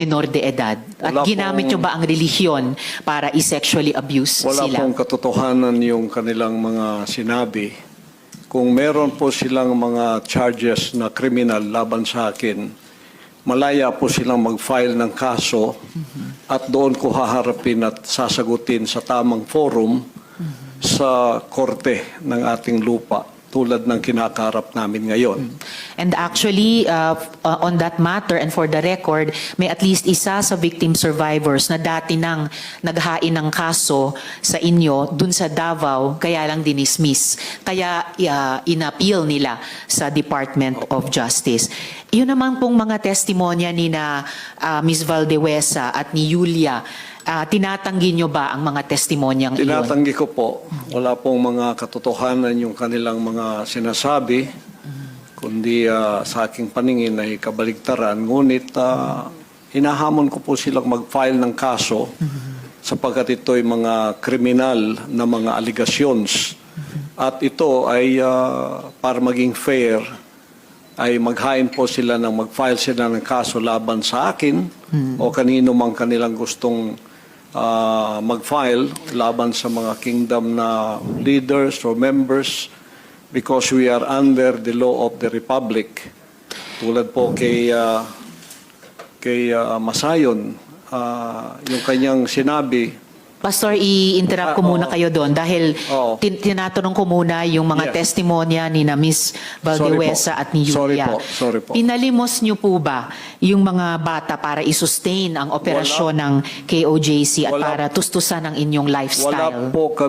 minor de edad? At Wala ginamit nyo ba ang relihiyon para i-sexually abuse Wala sila? pong katotohanan yung kanilang mga sinabi. Kung meron po silang mga charges na criminal laban sa akin, malaya po silang mag-file ng kaso at doon ko haharapin at sasagutin sa tamang forum sa korte ng ating lupa tulad ng kinakarap namin ngayon. And actually, on that matter and for the record, may at least isa sa victim survivors na dati nang naghain ng kaso sa inyo dun sa Davao, kaya lang dinismiss. Kaya inappeal nila sa Department of Justice. Yun naman pong mga testimonya ni na Ms. Valdewesa at ni Julia, tinatanggi nyo ba ang mga testimonyang iyon? Tinatanggi ko po. Wala pong mga katotohanan yung kanilang mga sinasabi, kundi sa aking paningin ay kabaligtaran. Ngunit hinahamon ko po silang mag-file ng kaso sapagkat ito ay mga kriminal na mga allegations. At ito ay para maging fair, ay maghain po sila ng mag-file sila ng kaso laban sa akin o kanino mang kanilang gustong mag-file laban sa mga kingdom na leaders or members because we are under the law of the Republic. Tulad po kay Masayon, yung kanyang sinabi. Pastor, i-interrupt ko muna kayo doon dahil tinatanong ko muna yung mga testimonya ni na Ms. Valdewesa at ni Julia. Sorry po. Pinalimos niyo po ba yung mga bata para i-sustain ang operasyon ng KOJC at para tustusan ang inyong lifestyle? Wala po kami